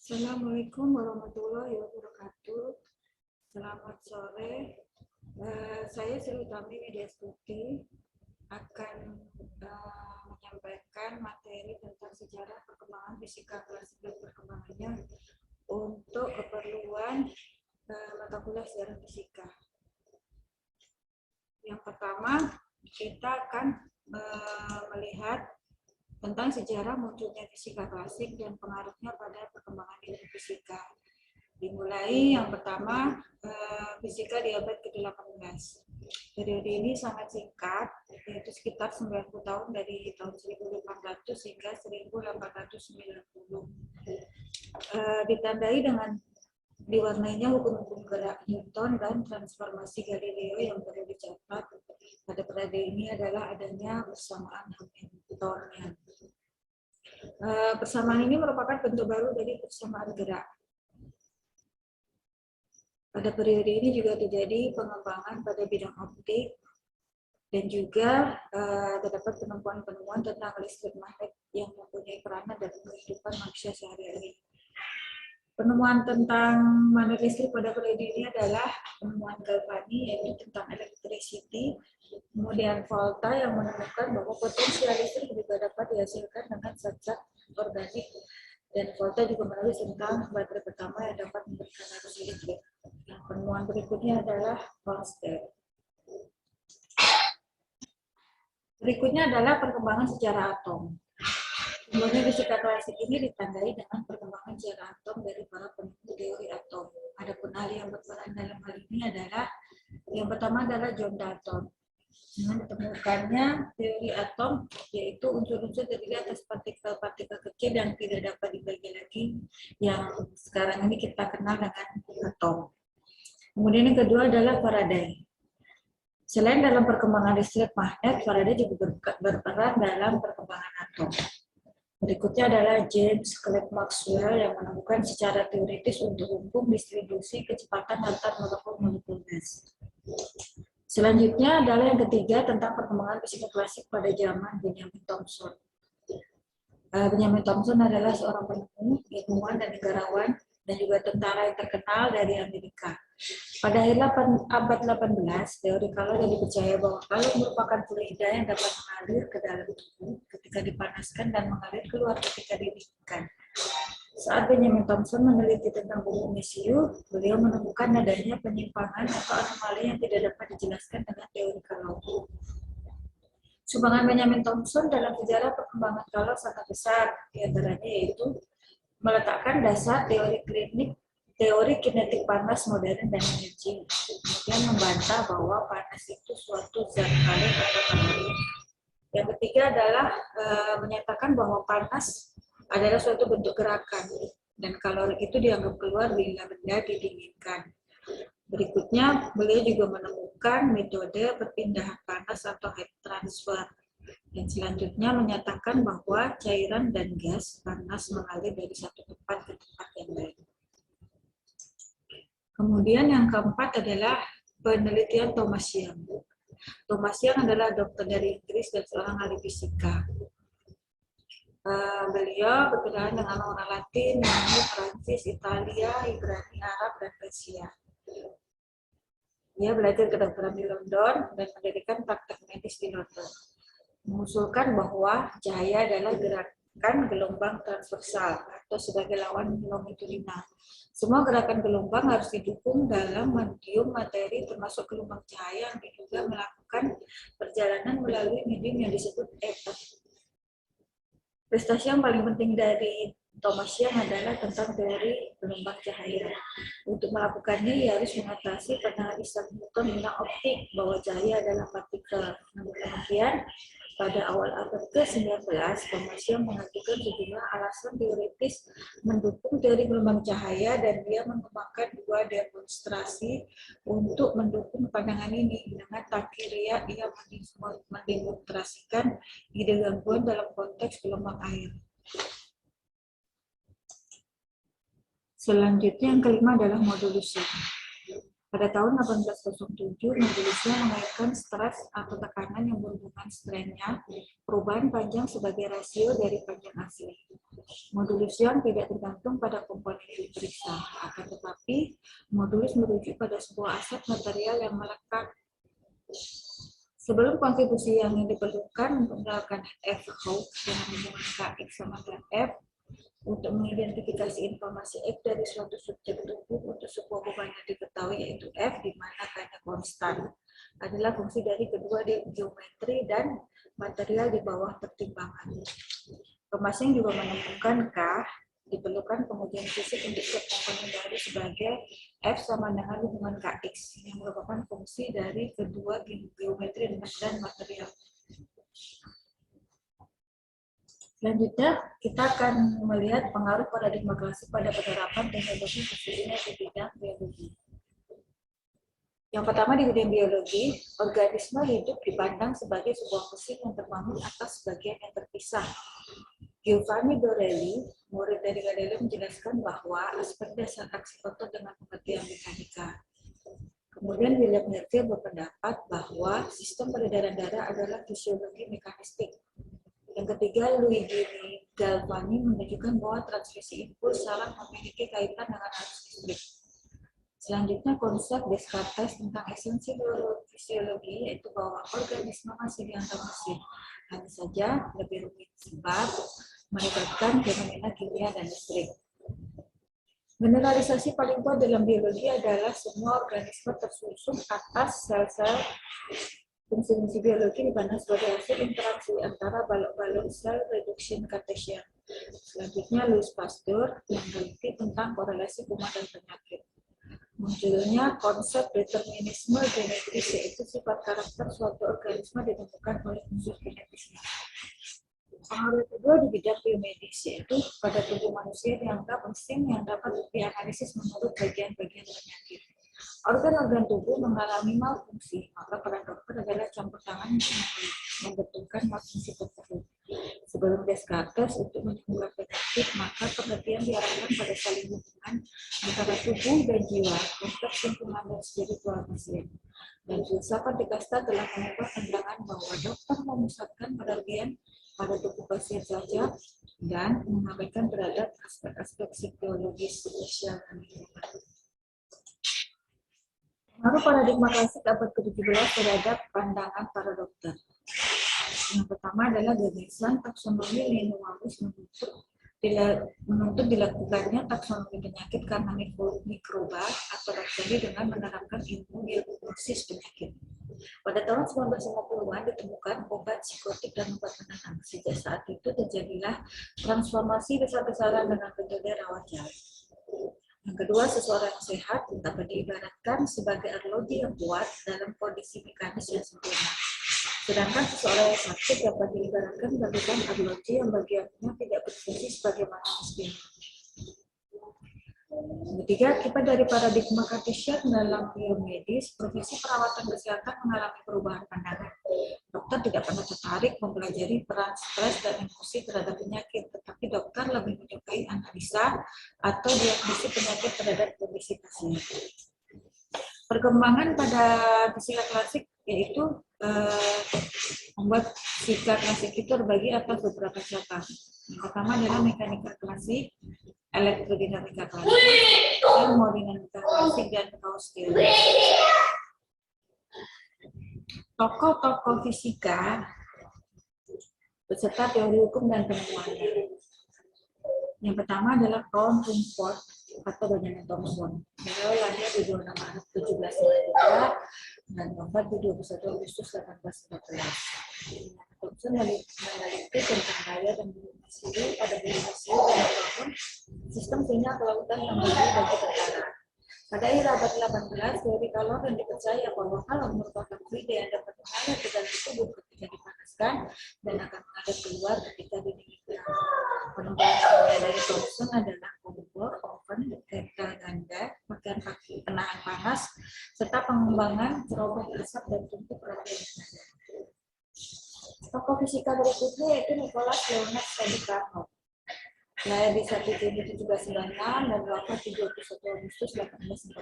Assalamualaikum warahmatullahi wabarakatuh. Selamat sore. Saya Sri Utami Widyastuti akan menyampaikan materi tentang sejarah perkembangan fisika klasik dan perkembangannya untuk keperluan mata kuliah sejarah fisika. Yang pertama, kita akan melihat tentang sejarah munculnya fisika klasik dan pengaruhnya pada perkembangan ilmu fisika. Dimulai yang pertama, fisika di abad ke-18. Periode ini sangat singkat, yaitu sekitar 90 tahun dari tahun 1800 hingga 1890. Ditandai dengan diwarnainya hukum-hukum gerak Newton dan transformasi Galileo yang perlu dicatat pada periode ini adalah adanya persamaan Hamiltonian. Persamaan ini merupakan bentuk baru dari persamaan gerak. Pada periode ini juga terjadi pengembangan pada bidang optik dan juga terdapat penemuan-penemuan tentang listrik magnet yang mempunyai peranan dalam kehidupan manusia sehari-hari. Penemuan tentang magnet listrik pada periode ini adalah penemuan Galvani, yaitu tentang electricity. Kemudian Volta yang menemukan bahwa potensial listrik juga dapat dihasilkan dengan zat-zat organik. Dan Volta juga menulis tentang baterai pertama yang dapat memberikan arus listrik. Penemuan berikutnya adalah Volstead. Berikutnya adalah perkembangan sejarah atom. Kemudian fisika klasik ini ditandai dengan perkembangan sejarah atom dari para penemu teori atom. Adapun ahli yang berperan dalam hal ini adalah yang pertama adalah John Dalton. Dengan ditemukannya teori atom, yaitu unsur-unsur terdiri atas partikel-partikel kecil yang tidak dapat dibagi lagi, yang sekarang ini kita kenal dengan atom. Kemudian yang kedua adalah Faraday. Selain dalam perkembangan listrik magnet, Faraday juga berperan dalam perkembangan atom. Berikutnya adalah James Clerk Maxwell yang menemukan secara teoritis untuk hukum distribusi kecepatan antar molekul-molekul gas. Selanjutnya adalah yang ketiga tentang perkembangan fisika klasik pada zaman Benjamin Thomson. Benjamin Thomson adalah seorang penemu, ilmuwan dan negarawan dan juga tentara yang terkenal dari Amerika. Pada akhir abad 18, teori Calor yang dipercaya bahwa Calor merupakan fluida yang dapat mengalir ke dalam tubuh ketika dipanaskan dan mengalir keluar ketika didinginkan. Saat Benjamin Thomson meneliti tentang bumi mesiu, beliau menemukan adanya penyimpangan atau anomali yang tidak dapat dijelaskan dengan teori Calor. Sumbangan Benjamin Thomson dalam sejarah perkembangan Calor sangat besar, diantaranya yaitu meletakkan dasar teori kinetik panas modern dan energi, kemudian membantah bahwa panas itu suatu zat kalor atau kalorit. Yang ketiga adalah menyatakan bahwa panas adalah suatu bentuk gerakan dan kalorit itu dianggap keluar bila benda didinginkan. Berikutnya, beliau juga menemukan metode perpindahan panas atau heat transfer. Dan selanjutnya menyatakan bahwa cairan dan gas panas mengalir dari satu tempat ke tempat yang lain. Kemudian yang keempat adalah penelitian Thomas Young. Thomas Young adalah dokter dari Inggris dan seorang ahli fisika. Beliau berkenalan dengan orang Latin, Yunani, Prancis, Italia, Ibrani, Arab, dan Persia. Dia belajar kedokteran di London dan mendirikan praktek medis di London. Mengusulkan bahwa cahaya adalah gerakan gelombang transversal atau sebagai lawan longitudinal. Semua gerakan gelombang harus didukung dalam medium materi termasuk gelombang cahaya yang diduga melakukan perjalanan melalui medium yang disebut ether. Prestasi yang paling penting dari Thomas Young adalah tentang teori gelombang cahaya. Untuk melakukannya, ia harus mengatasi penalisan Newton tentang optik bahwa cahaya adalah partikel. Namun demikian, pada awal abad ke-19, Thomas Young mengajukan sejumlah alasan teoritis mendukung teori gelombang cahaya dan dia mengembangkan dua demonstrasi untuk mendukung pandangan ini. Dengan takriya, ia mendemonstrasikan ide gangguan dalam konteks gelombang air. Selanjutnya yang kelima adalah modulus Young. Pada tahun 1807, modulus Young mengaitkan stres atau tekanan yang berhubungan strainnya perubahan panjang sebagai rasio dari panjang asli. Modulus yang tidak tergantung pada komponen yang diperiksa, akan tetapi modulus merujuk pada sebuah aset material yang melekat. Sebelum kontribusi yang diperlukan untuk melakukan F-Hoax dengan hubungan KX sama dengan F, untuk mengidentifikasi informasi X dari suatu subjek tubuh untuk sebuah beban yang diketahui yaitu F, di mana K-nya konstan, adalah fungsi dari kedua geometri dan material di bawah pertimbangan. Pemasing juga menemukan K, diperlukan pengujian fisik untuk setiap komponen dari sebagai F sama dengan hubungan KX, yang merupakan fungsi dari kedua geometri dan material. Selanjutnya, kita akan melihat pengaruh paradigma klasik pada penerapan teknologi khususnya di bidang biologi. Yang pertama, di bidang biologi, organisme hidup dipandang sebagai sebuah mesin yang terbangun atas bagian yang terpisah. Giovanni Dorelli, murid dari Galileo, menjelaskan bahwa aspek dasar aksi otot dengan pengertian mekanika. Kemudian William Neville berpendapat bahwa sistem peredaran darah adalah fisiologi mekanistik. Yang ketiga, Luigi Galvani menunjukkan bahwa transmisi impuls saraf memiliki kaitan dengan arus listrik. Selanjutnya, konsep Descartes tentang esensi fisiologi, yaitu bahwa organisme masih dianggap mesin. Hanya saja lebih rumit sebab melibatkan fenomena kimia dan listrik. Generalisasi paling kuat dalam biologi adalah semua organisme tersusun atas sel-sel. Fungsi-fungsi biologi dipandang sebagai hasil interaksi antara balok-balok sel reduction Cartesian. Selanjutnya, Louis Pasteur yang meneliti tentang korelasi kuman dan penyakit. Munculnya konsep determinisme genetis, yaitu sifat karakter suatu organisme ditentukan oleh unsur genetisnya. Pengaruh kedua di bidang biomedis, yaitu pada tubuh manusia dianggap mesin yang dapat dianalisis menurut bagian-bagian penyakit. Organ-organ tubuh mengalami malfungsi, maka peran dokter adalah campur tangan untuk membetulkan malfungsi tersebut. Sebelum Descartes untuk menyembuhkan penyakit, maka perhatian diarahkan pada saling hubungan antara tubuh dan jiwa, konteks lingkungan dan spiritual pasien. Dan filsafat Descartes telah mengubah pandangan bahwa dokter memusatkan perhatian pada tubuh pasien saja dan mengabaikan terhadap aspek-aspek psikologis, sosial, dan lingkungan. Pengaruh paradigma klasik abad ke-17 terhadap pandangan para dokter. Yang pertama adalah gagasan taksonomi Linnaeus menuntut dilakukannya taksonomi penyakit karena mikroba atau bakteri dengan menerapkan ilmu diagnosis penyakit. Pada tahun 1950-an ditemukan obat psikotik dan obat penenang. Sejak saat itu terjadilah transformasi besar-besaran dengan metode rawat jalan. Yang kedua, seseorang sehat dapat diibaratkan sebagai arloji yang kuat dalam kondisi mekanis yang sempurna. Sedangkan seseorang yang sakit dapat diibaratkan bagaikan arloji yang bagiannya tidak berfungsi sebagaimana mestinya. Yang ketiga, akibat dari paradigma Cartesian dalam biomedis, profesi perawatan kesehatan mengalami perubahan pandangan. Dokter tidak pernah tertarik mempelajari peran stres dan emosi terhadap penyakit, tetapi dokter lebih menyukai analisa atau diagnosis penyakit terhadap kondisi pasien. Perkembangan pada fisika klasik yaitu membuat fisika klasik itu terbagi atas beberapa cabang. Yang pertama adalah mekanika klasik, elektrodinamika klasik, termodinamika klasik, dan kaos teori. Tokoh-tokoh fisika beserta teori hukum dan penemuannya. Yang pertama adalah Count Rumford atau Benjamin Thomson. Beliau lahir di 26 Maret 1793 dan wafat di 21 Agustus 1814. Thomson meneliti tentang daya dan bumi Mesir pada bumi Mesir dan membangun sistem sinyal kelautan yang baru bagi tentara. Pada akhir abad 18, teori kalor yang dipercaya bahwa kalor merupakan fluid yang dapat mengalir ke dalam tubuh ketika dipanaskan dan akan mengalir keluar ketika didinginkan. Pengembangan dari Thomson adalah kompor, oven, ketel ganda, pakaian penahan panas, serta pengembangan cerobong asap dan tumpuk roti yang ada. Tokoh fisika berikutnya yaitu Nicholas Leonard Sadi Carnot. Lahir di 1 Juni 1796 dan wafat di 21 Agustus 1814.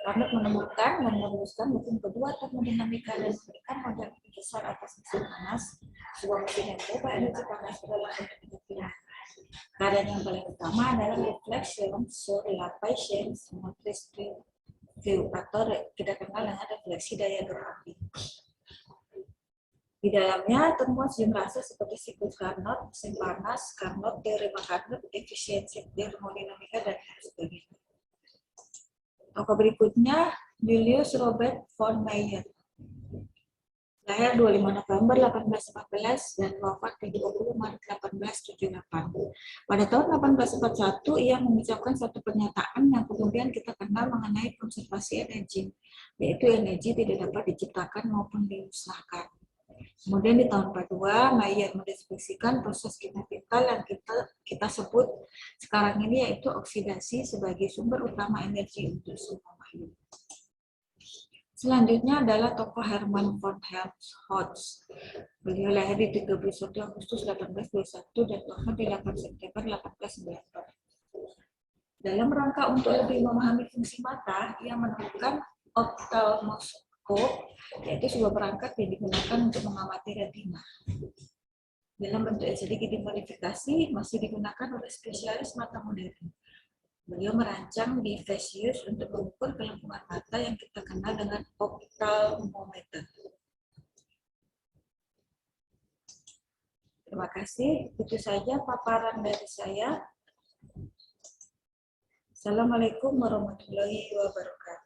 Carnot menemukan dan merumuskan hukum kedua termodinamika dan memberikan model besar atas mesin panas, sebuah mesin yang berubah energi panas ke dalam bentuk energi. Keadaan yang paling utama adalah reflection sur la patience motrice view atau kita kenal dengan refleksi daya gerak api. Di dalamnya termuat sejumlah rasa seperti siklus Carnot, mesin panas, Carnot, teori Carnot, efisiensi termodinamika, dan sebagainya. Tokoh berikutnya Julius Robert von Mayer. Lahir 25 November 1814 dan wafat di 20 Maret 1878. Pada tahun 1841 ia mengucapkan satu pernyataan yang kemudian kita kenal mengenai konservasi energi, yaitu energi tidak dapat diciptakan maupun dimusnahkan. Kemudian di tahun 42 Mayer mendeskripsikan proses kimia yang kita sebut sekarang ini yaitu oksidasi sebagai sumber utama energi untuk semua makhluk. Selanjutnya adalah tokoh Hermann von Helmholtz. Beliau lahir di 31 Agustus 1821 dan wafat di 8 September 1894. Dalam rangka untuk lebih memahami fungsi mata, ia menemukan optalmoskop, yaitu sebuah perangkat yang digunakan untuk mengamati retina. Dalam bentuk yang sedikit dimodifikasi, masih digunakan oleh spesialis mata modern. Beliau merancang device untuk mengukur kelengkungan mata yang kita kenal dengan ophthalmometer. Terima kasih. Itu saja paparan dari saya. Assalamualaikum warahmatullahi wabarakatuh.